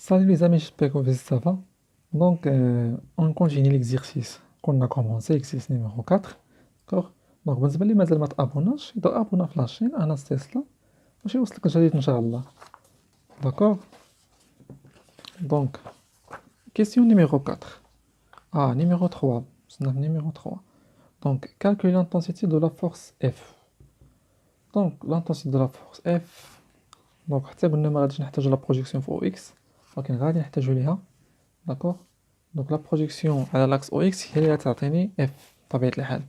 Salut les amis, j'espère que ça va. Donc, on continue l'exercice qu'on a commencé, exercice numéro 4. D'accord. Donc, بالنسبة لي مازال ما تابوناش إذا أبونا في لاشين أنا ستيسلا باش يوصلك جديد إن شاء الله. D'accord. Donc, question numéro 4. Ah, numéro 3. C'est numéro 3. Donc, calcule l'intensité de la force F. Donc, l'intensité de la force F. Donc, حتى قلنا ما غاديش نحتاجو لا بروجيكسيون في OX ولكن غادي نحتاجو ليها. D'accord. Donc la projection à l'axe OX هي اللي تعطيني F بطبيعة الحال.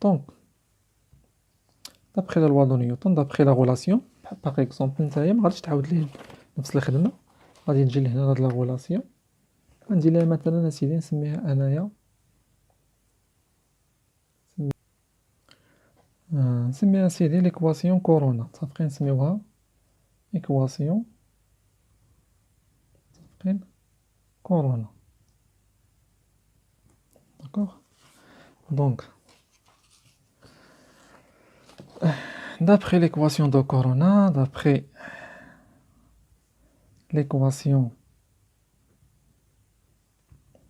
Donc d'après la loi de Newton, d'après la relation, par exemple نتايا ما غاديش تعاود ليه نفس الخدمة، غادي نجي لهنا هاد لا relation غندير لها مثلا اسيدي نسميها انايا نسميها اسيدي ليكواسيون كورونا، متفقين نسميوها ايكواسيون متفقين كورونا. D'accord. Donc d'après l'équation de Corona, d'après l'équation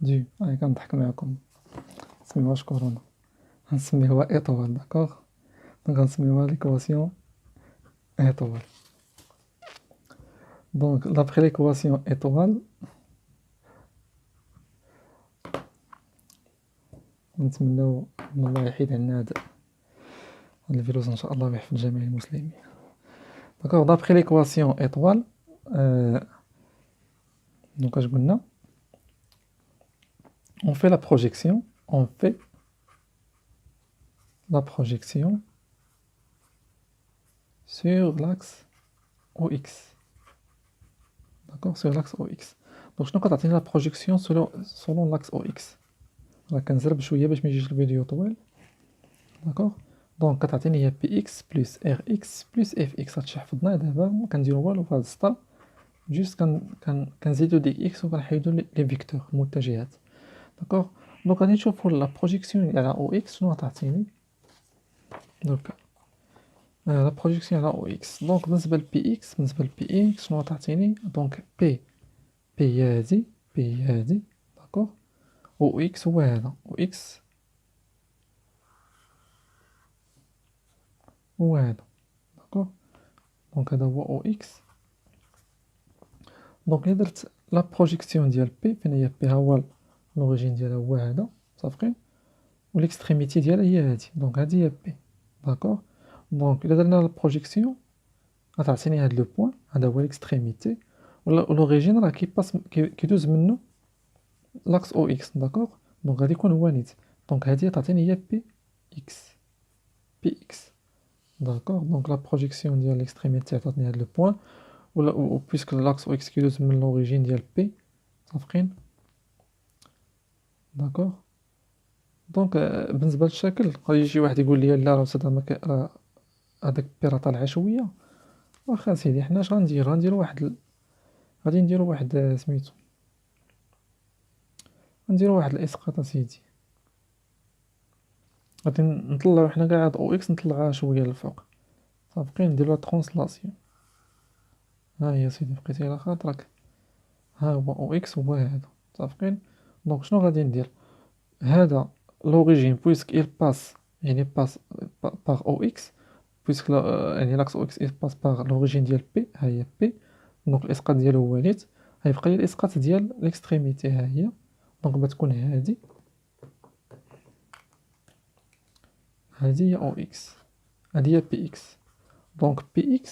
du كنضحك معكم نسميوهاش كورونا غنسميوها ايطوال. داكوغ. دونك غنسميوها l'équation étoile. Donc d'après l'équation étoile نتمناو من الله يحيد عنا هاد الفيروس ان شاء الله ويحفظ جميع المسلمين. داكوغ. d'après l'équation étoile donc اش قلنا on fait la projection sur l'axe OX. D'accord, sur l'axe OX. Donc شنو كتعطينا la projection selon l'axe OX. راه كنزرب شويه باش ما يجيش الفيديو طويل. داكوغ. دونك كتعطيني هي PX plus RX plus FX. هادشي حفظناه دابا ما كنديرو والو في هاد السطر، جوست كنزيدو ديك اكس وكنحيدو لي فيكتور المتجهات. داكوغ. دونك غادي نشوفو لا بروجيكسيون على او اكس شنو غتعطيني. دونك لا بروجيكسيون على او اكس. دونك بالنسبه لبي اكس شنو غتعطيني. دونك بي هي هادي داكوغ. او اكس هو هذا او اكس هو هذا داكوغ. دونك هذا هو او اكس. دونك إلا درت لا بروجيكسيون ديال بي فين هي بي ها هو لوريجين ديالها هو هذا متفقين، و ليكستريميتي ديالها هي هادي. دونك هادي هي بي. داكوغ. دونك إلا درنا لا بروجيكسيون غتعطيني هاد لو بوين هذا هو ليكستريميتي، و لوريجين راه كيباس كيدوز منو لاكس او اكس. داكوغ. دونك غادي يكون هو نيت. دونك هادي تعطيني هي بي اكس. داكوغ. دونك لا بروجيكسيون ديال ليكستريميتي عطاتني هاد لو بوين، و بويسك لاكس او اكس كيدوز من لوريجين ديال بي متفقين. داكوغ. دونك بالنسبه للشكل غادي يجي واحد يقول لي لا راه صدق راه هذاك بي راه طالعه شويه. واخا سيدي حنا اش غنديرو واحد غادي نديرو واحد سميتو غنديرو واحد الاسقاط سيدي. غادي نطلعو حنا كاع هاد او اكس نطلعها شويه للفوق متفقين. نديرو ترانسلاسيون. ها هي سيدي بقيتي على خاطرك. ها هو او اكس هو هذا متفقين. دونك شنو غادي ندير. هذا l'origine puisque il passe يعني passe par OX puisque يعني l'axe OX il passe par l'origine ديال P ها هي P. دونك الاسقاط ديالو هو نيت. غيبقى لي الاسقاط ديال ليكستريميتي ها هي. دونك غتكون هادي هي OX هادي هي PX. دونك PX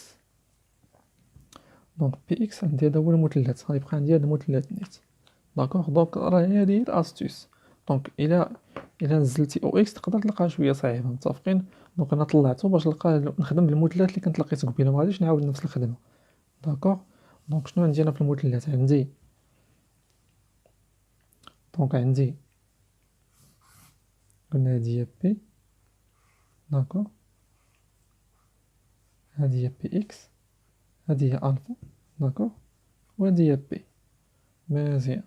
عندي هذا هو المثلث. غيبقى عندي هذا المثلث نيت. داكوغ. دونك راه هادي هي الاستوس. دونك الا نزلتي او اكس تقدر تلقاها شويه صعيبه متفقين. دونك انا طلعته باش نخدم بالمثلث اللي كنت لقيت قبيله، ما غاديش نعاود نفس الخدمه. داكوغ. دونك شنو عندي انا في المثلث عندي. دونك عندي قلنا هادي هي بي. داكوغ. هادي هي بي اكس هادي هي الفا. داكوغ. وهادي هي بي. مزيان.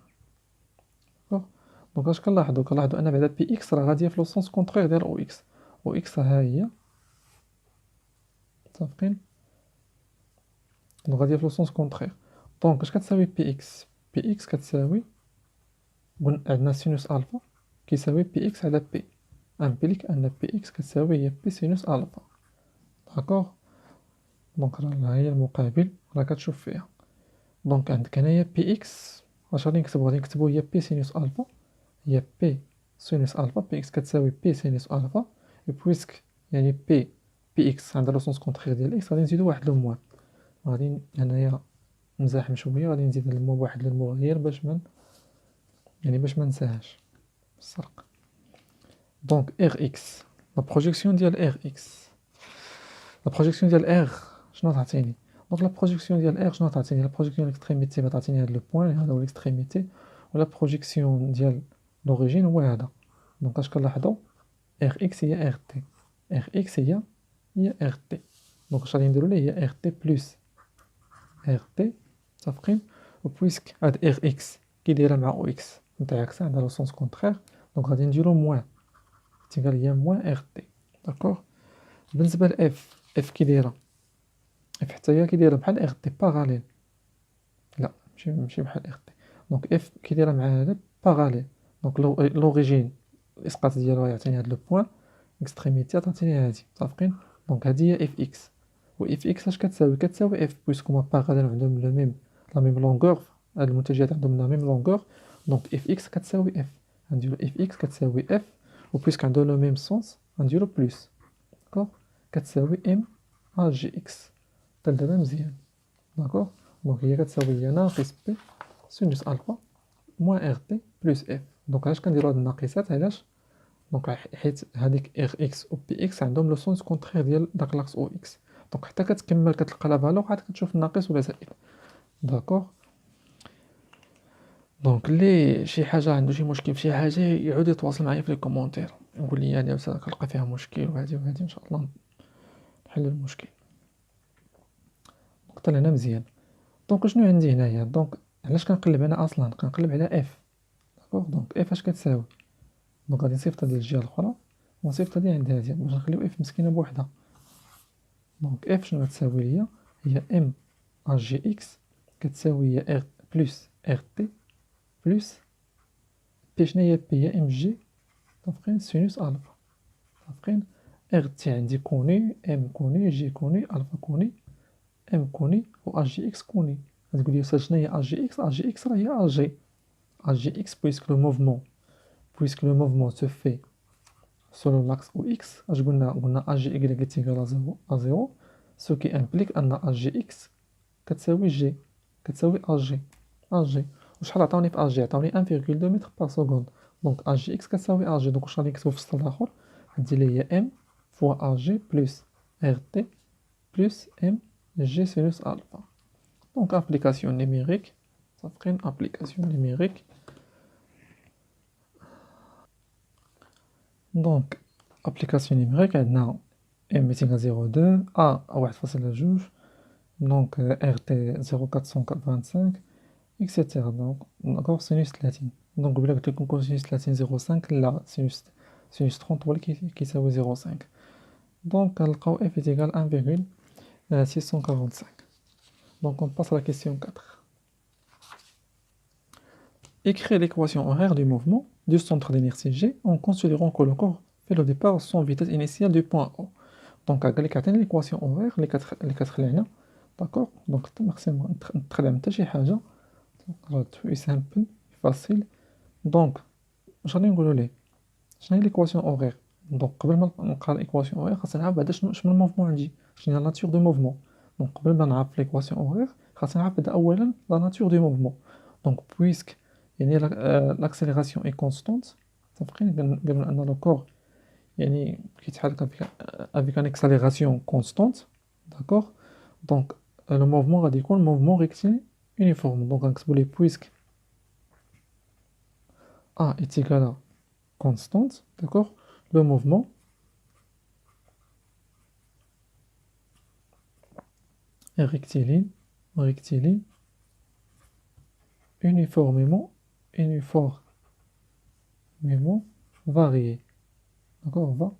داكوغ. دونك اش كنلاحظوا ان بعدا بي اكس راه غاديه في لو سونس كونترير ديال او اكس. او اكس ها هي متفقين. دونك غاديه في لو سونس كونترير. دونك اش كتساوي بي اكس؟ بي اكس كتساوي عندنا سينوس الفا كيساوي بي اكس على بي، امبليك ان بي اكس كتساوي هي بي سينوس الفا. داكوغ؟ دونك راه هي المقابل راه كتشوف فيها. دونك عندك هنايا بي اكس اش غادي نكتبو؟ غادي نكتبو هي بي سينوس الفا، هي بي سينوس الفا، بي اكس كتساوي بي سينوس الفا، و بويسك يعني بي اكس عندها لو سونس كونترير ديال اكس، غادي نزيدو واحد لو موان. غادي هنايا نزاحم شويه، غادي نزيد المو بواحد المغير باش باش ما ننساهاش بالسرق. دونك ار اكس، لا بروجيكسيون ديال ار اكس، لا بروجيكسيون ديال ار شنو تعطيني؟ دونك لا بروجيكسيون ديال ار شنو تعطيني؟ لا بروجيكسيون ليكستريميتي تعطيني هاد لو بوين هذا هو ليكستريميتي، ولا بروجيكسيون ديال لوريجين هو هذا. دونك اش كنلاحظوا؟ ار اكس هي ار تي، ار اكس هي ار تي. دونك اش غادي نديرو ليه؟ هي ار تي بلس ار تي، متفقين؟ و بويسك هاد ار اكس كي دايره مع او اكس متعاكسه عندها لو سونس كونترير، دونك غادي نديرو موان تيكال هي موان ار تي. داكوغ؟ بالنسبه ل اف كي دايره، اف حتى هي كي دايره بحال ار تي باراليل، لا ماشي بحال ار تي. دونك اف كي دايره مع هذا باراليل، دونك لوريجين الاسقاط ديالو يعطيني هاد لو بوين، اكستريميتي تعطيني هادي، متفقين؟ دونك هادي هي اف اكس. و اف اكس اش كتساوي؟ كتساوي اف بويسكو هما باراليل عندهم لو ميم لا ميم لونغور، هاد المنتجات عندهم لا ميم لونغور، دونك اف اكس كتساوي اف، غنديرو اف اكس كتساوي اف، و بويسك عندهم لو ميم سونس غنديرو بلس، داكوغ؟ كتساوي ام ا جي اكس. حتى دابا مزيان، داكوغ؟ دونك هي كتساوي هي ناقص بي سينوس الفا موان ار تي بلس اف. دونك علاش كنديرو هاد الناقصات؟ علاش؟ دونك حيت هاديك ار اكس و بي اكس عندهم لو سونس كونترير ديال داك لاكس او اكس، دونك حتى كتكمل كتلقى لا فالور عاد كتشوف ناقص ولا زائد. داكوغ؟ دونك لي شي حاجه عنده شي مشكل في شي حاجه يعود يتواصل معايا في لي كومونتير، يقول لي هادي كنلقى فيها مشكل وهادي وهادي، ان شاء الله نحل المشكل. دونك حتى لهنا مزيان. دونك شنو عندي هنايا؟ دونك علاش كنقلب انا اصلا؟ كنقلب على اف، داكوغ؟ دونك اف اش كتساوي؟ دونك غادي نصيفطها ديال الجهه الاخرى ونصيفطها ديال عند هادي باش نخليو اف مسكينه بوحدها. دونك اف شنو غتساوي ليا؟ هي ام ا جي اكس كتساوي هي ار بلس ار تي بلس بي. شنو هي بي؟ هي ام جي، متفقين؟ سينوس الفا، متفقين؟ ار تي عندي كوني، ام كوني، جي كوني، الفا كوني، ام كوني، و ا جي اكس كوني. غتقول لي استاذ شنو هي ا جي اكس؟ ا جي اكس راه هي ا جي، ا جي اكس بويسك لو موفمون se fait selon l'axe OX. قلنا AGY est égal à 0, ce qui implique أن AGX كتساوي G، كتساوي AG. AG وشحال عطاوني في AG؟ عطاوني 1,2 متر par seconde، دونك AGX كتساوي AG. دونك واش غادي نكتبو في السطر الآخر؟ غادي لي هي M fois AG plus RT plus MG sinus alpha. دونك application numérique، صافقين application numérique. دونك ابليكاسيون نيميريك عندنا ام ميتين زيرو دو ا واحد فاصلة جوج، دونك ار تي 0425 اكسيتيرا. دونك سينوس 30، دونك قبيله قلت لكم كوسينوس 30 زيرو خمسة، لا سينوس 30 هو اللي كيساوي زيرو خمسة. دونك غنلقاو اف ايكال 1,645. دونك on passe à la question 4. Écrire l'équation horaire du mouvement du centre d'inertie G en considérant que le corps fait le départ sans vitesse initiale du point O. دونك قال لك عطيني ليكواسيون اونغيغ اللي كتخلي هنا، داكوغ؟ دونك حتى ماكسيموم نتخدم حتى شي حاجه، راه توي سامبل فاسيل. دونك واش غادي نقولوا ليه؟ شنو هي ليكواسيون اونغيغ؟ دونك قبل ما نلقى ليكواسيون اونغيغ خاصني نعرف بعدا شنو الموفمون عندي، شنو هي لا ناتور دو موفمون. دونك قبل ما نعرف ليكواسيون اونغيغ خاصني نعرف بعدا اولا لا ناتور دو موفمون. دونك بويسك يعني لاكسيليراسيون اي كونستانت، متفقين؟ قلنا ان لو كور يعني كيتحرك avec une accélération constante, d'accord? Donc le mouvement غادي يكون mouvement rectiligne uniforme. Donc غنكتبو ليه puisque A est égal à constante, d'accord? Le mouvement est rectiligne uniformément varié, d'accord? Va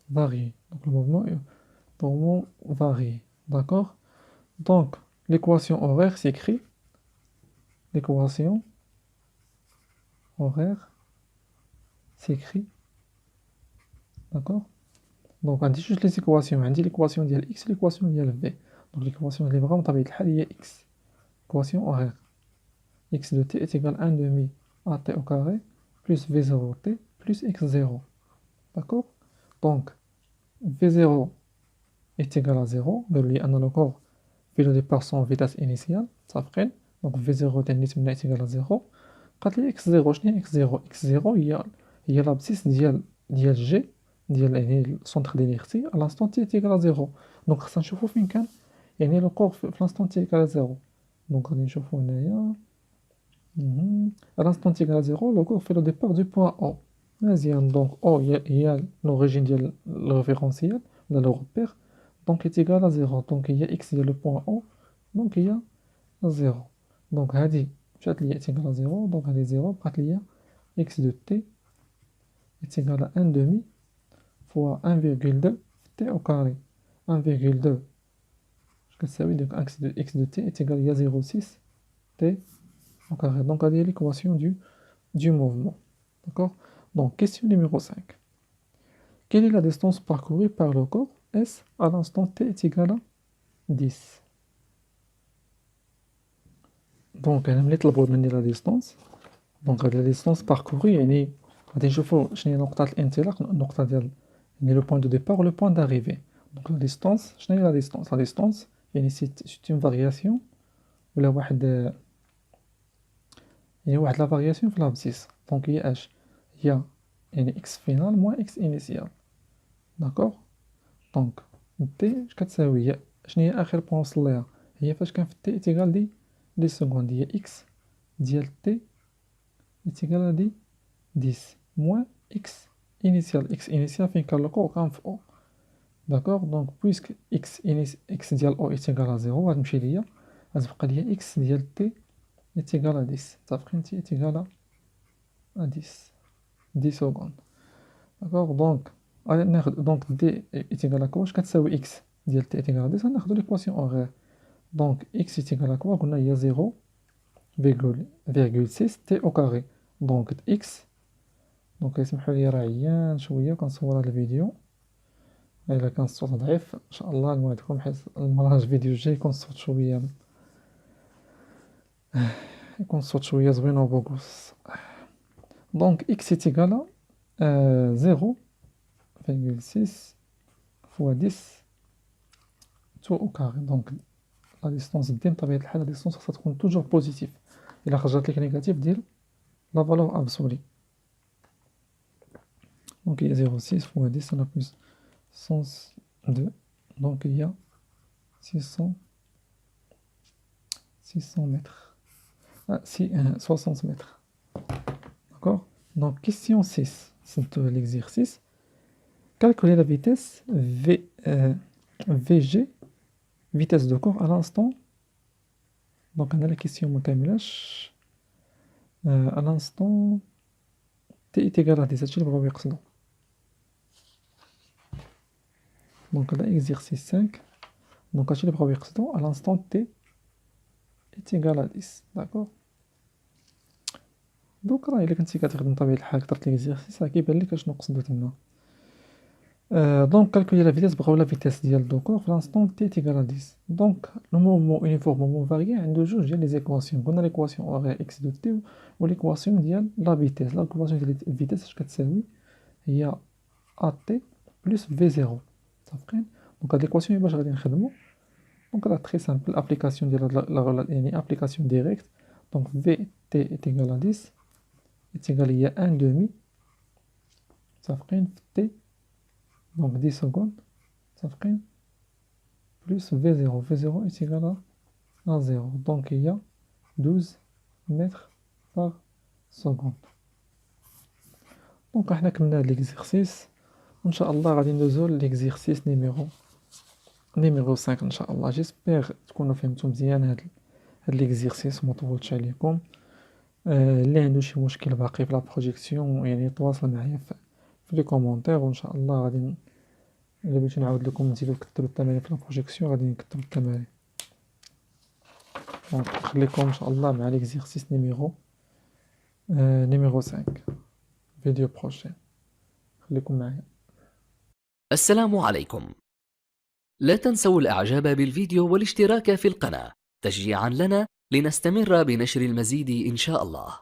varier. Donc le mouvement est varié, d'accord? Donc l'équation horaire s'écrit, l'équation horaire s'écrit, d'accord. donc عندي جوج لي زيكواسيون، عندي l'équation ديال x l'équation ديال v. donc l'équation اللي بغا بطبيعة الحال هي x équation horaire x de t est égal à 1 demi à t au carré plus v0 t plus x0, d'accord. donc v0 est égal à 0 قالوا لي أن le corps fait le départ sans vitesse initiale صافقين. donc v0 تنيت منها est égal à 0. قالت لي x0 شنو هي x0؟ x0 هي لابسيس ديال g ديال يعني السونتر d'inertie à l'instant t est égal à 0. donc خصنا نشوفو فين كان يعني le corps في l'instant t est égal à 0. donc غادي نشوفو هنايا à l'instant t égal à 0 le corps fait le départ du point O. مزيان. donc O هي l'origine ديال le référentiel ولا le repère, donc est égal à 0. donc il y a x ديال le point O, donc il y a 0. donc هذه مشات ليا est égal à 0, donc هذه 0 بقات ليا x de t est égal à 1 demi fois 1,2 t au carré. 1,2 اش كتساوي donc x de t est égal à 0,6 t au carré. donc هذه هي l'équation du mouvement, d'accord. donc question numéro 5. Quelle est la distance parcourue par le corps S à l'instant t est égal à 10. donc أنا ملي طلبوا مني لا ديستونس، دونك هاد لا ديستونس باركوري يعني غادي نشوفو شنو هي نقطة الانطلاق، النقطة ديال يعني لو بوين دو ديبار و لو بوين داريفي. دونك لا ديستونس شنو هي لا ديستونس؟ لا ديستونس يعني سي اون فارياسيون ولا واحد يعني واحد لا فارياسيون في لابسيس. دونك هي اش هي يعني اكس فينال موان اكس انيسيال، داكوغ. دونك تي اش كتساوي هي شنو هي اخر بوين وصل ليها هي فاش كان في تي تيغال دي سكوند، هي اكس ديال تي تيغال دي 10 موان اكس انيسيال. اكس انيسيال فين كان لو كان في او، داكوغ. دونك بويسك اكس ديال او تيغال 0 غتمشي ليا غتبقى ليا اكس ديال تي تيغال 10 متفقين، تي تيغال 10 سكوند، داكوغ. دونك غادي ناخد دونك دي تيغال واش كتساوي اكس ديال تي تيغال 10، غناخدو ليكواسيون اوغير. دونك اكس تيغال كوا قلنا هي 0,6 تي او كاري. دونك اكس دونك يسمحوا لي راه عيان شويه كنصور هذا الفيديو، الا كان الصوت ضعيف ان شاء الله نوعدكم حيت المرة الفيديو الجاي يكون الصوت شويه زوين وبوكوس. دونك اكس تيغال 0,6 فوا 10 تو او كاري. دونك لا ديستونس دي بطبيعة الحال لا ديستونس خصها تكون توجور بوزيتيف، الا خرجت لك نيجاتيف دير لا فالور ابسولي. دونك هي 0,6 فوا 10 على بلس 102، دونك هي 600 متر 60 متر، d'accord. donc question 6 c'est l'exercice. calculer la vitesse VG, vitesse de corps à l'instant. donc on a la question مكملاش à l'instant t est égal à 10. هادشي اللي بغاو يقصدو. donc là exercice 5. donc هادشي اللي بغاو يقصدو à l'instant t est égal à 10، d'accord. دوك راه الا كنتي كتخدم بطبيعة الحال كثرت ليكزيرسيس راه كيبان لك اشنو قصدو تما. دونك كالكولي لا فيتيس بغاو لا فيتيس ديال دوكور في لانستون تي تيغال 10. دونك لو موفمون يونيفورم موفمون فاريي عندو جوج ديال لي زيكواسيون. قلنا ليكواسيون اوغير اكس دو تي و ليكواسيون ديال لا فيتيس. لا ليكواسيون ديال الفيتيس اش كتساوي هي ا تي بلس في زيرو، متفقين. دونك هاد ليكواسيون باش غادي نخدمو دونك راه تري سامبل ابليكاسيون ديال هاد يعني ابليكاسيون ديريكت. دونك في تي تيغال 10 تيغال هي 1 دومي، متفقين، في تي donc 10 secondes متفقين plus V0 est égal à 0 donc il y a 12 mètres par seconde. donc احنا كملنا هاد ليكزيرسيس وان شاء الله غادي ندوزو ليكزيرسيس نيميرو 5 ان شاء الله. جيسبر تكونوا فهمتوا مزيان هاد ليكزيرسيس ومطولتش عليكم. اللي عنده شي مشكل باقي في لا بروجيكسيون يعني يتواصل معايا في لي كومونتير وان شاء الله غادي الا بغيتو نعاود لكم نزيدو نكثروا التمارين في لا بروجيكسيون غادي نكثروا التمارين. دونك نخليكم ان شاء الله مع ليكزيرسيس نيميرو 5 فيديو بروشين. خليكم معايا. السلام عليكم. لا تنسوا الإعجاب بالفيديو والاشتراك في القناة تشجيعا لنا لنستمر بنشر المزيد إن شاء الله.